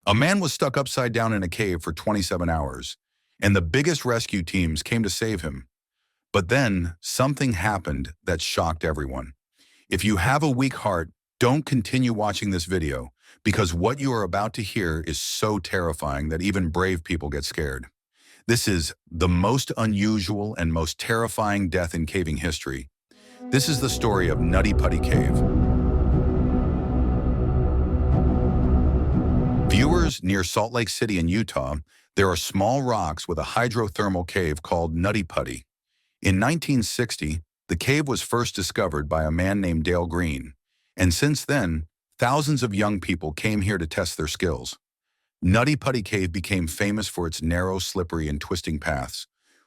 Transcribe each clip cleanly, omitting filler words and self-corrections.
A man was stuck upside down in a cave for 27 hours, and the biggest rescue teams came to save him. But then, something happened that shocked everyone. If you have a weak heart, don't continue watching this video, because what you are about to hear is so terrifying that even brave people get scared. This is the most unusual and most terrifying death in caving history. This is the story of Nutty Putty Cave. Viewers, near Salt Lake City in Utah, there are small rocks with a hydrothermal cave called Nutty Putty. In 1960, the cave was first discovered by a man named Dale Green, and since then, thousands of young people came here to test their skills. Nutty Putty Cave became famous for its narrow, slippery, and twisting paths,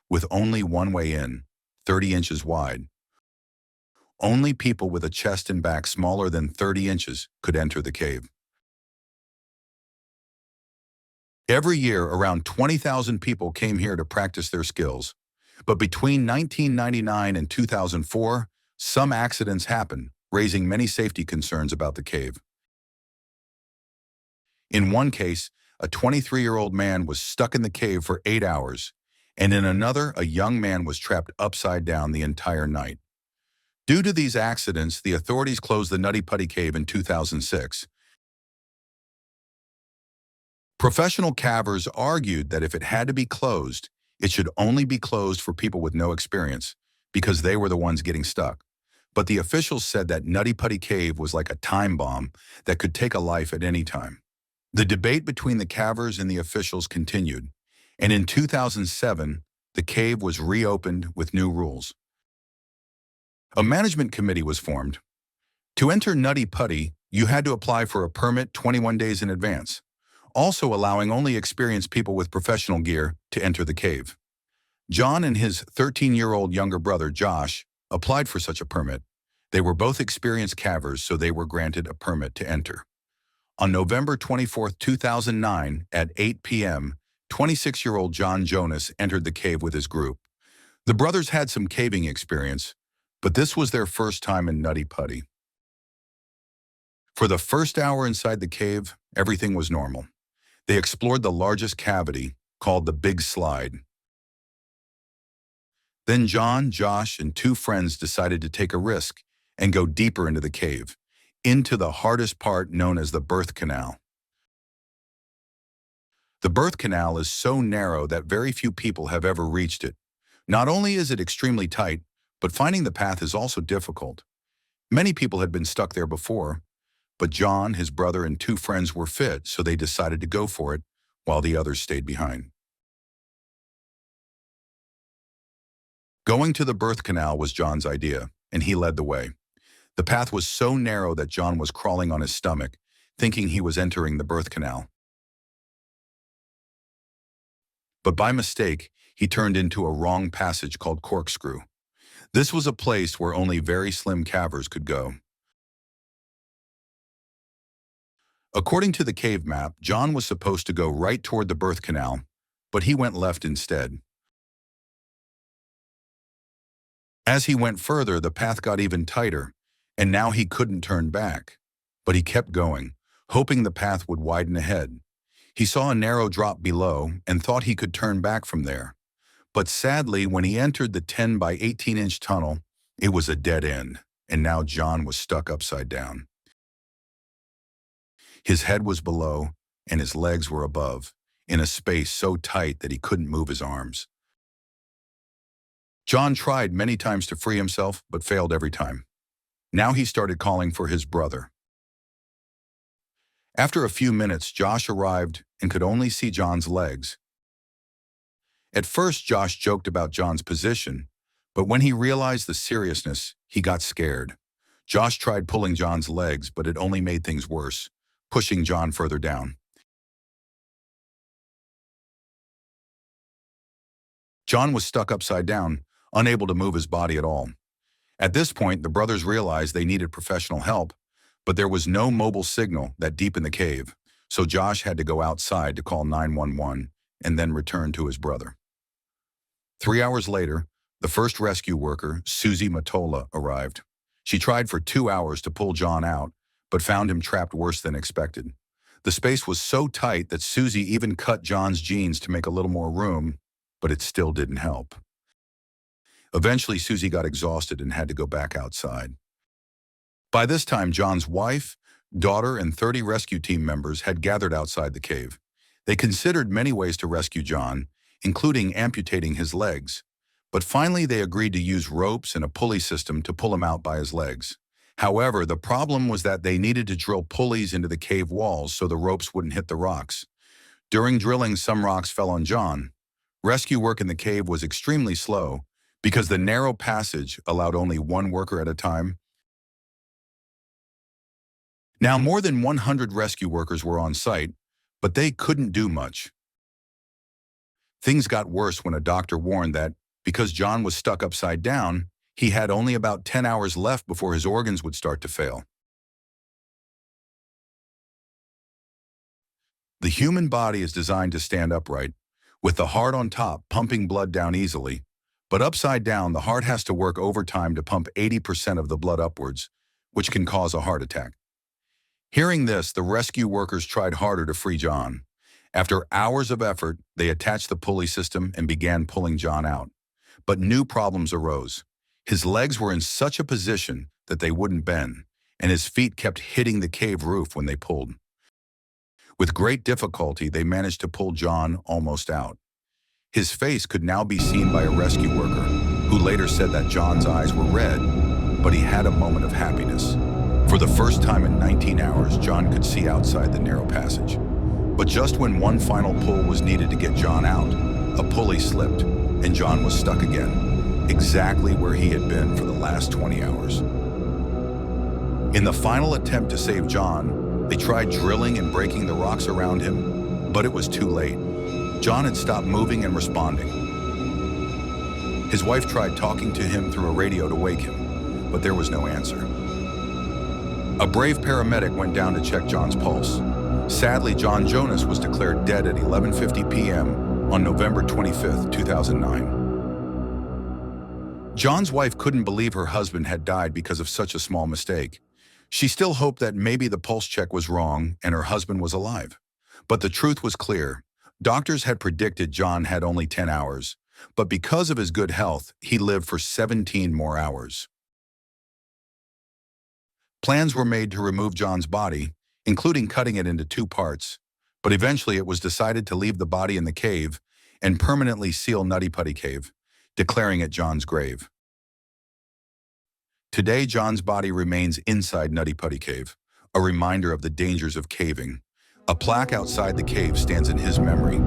with only one way in, 30 inches wide. Only people with a chest and back smaller than 30 inches could enter the cave. Every year, around 20,000 people came here to practice their skills. But between 1999 and 2004, some accidents happened, raising many safety concerns about the cave. In one case, a 23-year-old man was stuck in the cave for 8 hours, and in another, a young man was trapped upside down the entire night. Due to these accidents, the authorities closed the Nutty Putty Cave in 2006. Professional cavers argued that if it had to be closed, it should only be closed for people with no experience, because they were the ones getting stuck. But the officials said that Nutty Putty Cave was like a time bomb that could take a life at any time. The debate between the cavers and the officials continued, and in 2007, the cave was reopened with new rules. A management committee was formed. To enter Nutty Putty, you had to apply for a permit 21 days in advance, also allowing only experienced people with professional gear to enter the cave. John and his 13-year-old younger brother, Josh, applied for such a permit. They were both experienced cavers, so they were granted a permit to enter. On November 24, 2009, at 8 p.m., 26-year-old John Jonas entered the cave with his group. The brothers had some caving experience, but this was their first time in Nutty Putty. For the first hour inside the cave, everything was normal. They explored the largest cavity, called the Big Slide. Then John, Josh, and two friends decided to take a risk and go deeper into the cave, into the hardest part known as the birth canal. The birth canal is so narrow that very few people have ever reached it. Not only is it extremely tight, but finding the path is also difficult. Many people had been stuck there before, but John, his brother, and two friends were fit, so they decided to go for it, while the others stayed behind. Going to the birth canal was John's idea, and he led the way. The path was so narrow that John was crawling on his stomach, thinking he was entering the birth canal. But by mistake, he turned into a wrong passage called Corkscrew. This was a place where only very slim cavers could go. According to the cave map, John was supposed to go right toward the birth canal, but he went left instead. As he went further, the path got even tighter, and now he couldn't turn back. But he kept going, hoping the path would widen ahead. He saw a narrow drop below and thought he could turn back from there. But sadly, when he entered the 10 by 18-inch tunnel, it was a dead end, and now John was stuck upside down. His head was below, and his legs were above, in a space so tight that he couldn't move his arms. John tried many times to free himself, but failed every time. Now he started calling for his brother. After a few minutes, Josh arrived and could only see John's legs. At first, Josh joked about John's position, but when he realized the seriousness, he got scared. Josh tried pulling John's legs, but it only made things worse, pushing John further down. John was stuck upside down, unable to move his body at all. At this point, the brothers realized they needed professional help, but there was no mobile signal that deep in the cave, so Josh had to go outside to call 911 and then return to his brother. 3 hours later, the first rescue worker, Susie Matola, arrived. She tried for 2 hours to pull John out, but found him trapped worse than expected. The space was so tight that Susie even cut John's jeans to make a little more room, but it still didn't help. Eventually, Susie got exhausted and had to go back outside. By this time, John's wife, daughter, and 30 rescue team members had gathered outside the cave. They considered many ways to rescue John, including amputating his legs. But finally, they agreed to use ropes and a pulley system to pull him out by his legs. However, the problem was that they needed to drill pulleys into the cave walls so the ropes wouldn't hit the rocks. During drilling, some rocks fell on John. Rescue work in the cave was extremely slow because the narrow passage allowed only one worker at a time. Now, more than 100 rescue workers were on site, but they couldn't do much. Things got worse when a doctor warned that because John was stuck upside down, he had only about 10 hours left before his organs would start to fail. The human body is designed to stand upright, with the heart on top pumping blood down easily, but upside down, the heart has to work overtime to pump 80% of the blood upwards, which can cause a heart attack. Hearing this, the rescue workers tried harder to free John. After hours of effort, they attached the pulley system and began pulling John out. But new problems arose. His legs were in such a position that they wouldn't bend, and his feet kept hitting the cave roof when they pulled. With great difficulty, they managed to pull John almost out. His face could now be seen by a rescue worker, who later said that John's eyes were red, but he had a moment of happiness. For the first time in 19 hours, John could see outside the narrow passage. But just when one final pull was needed to get John out, a pulley slipped, and John was stuck again, exactly where he had been for the last 20 hours. In the final attempt to save John, they tried drilling and breaking the rocks around him, but it was too late. John had stopped moving and responding. His wife tried talking to him through a radio to wake him, but there was no answer. A brave paramedic went down to check John's pulse. Sadly, John Jonas was declared dead at 11:50 p.m. on November 25, 2009. John's wife couldn't believe her husband had died because of such a small mistake. She still hoped that maybe the pulse check was wrong and her husband was alive. But the truth was clear. Doctors had predicted John had only 10 hours, but because of his good health, he lived for 17 more hours. Plans were made to remove John's body, including cutting it into 2 parts, but eventually it was decided to leave the body in the cave and permanently seal Nutty Putty Cave, declaring it John's grave. Today, John's body remains inside Nutty Putty Cave, a reminder of the dangers of caving. A plaque outside the cave stands in his memory,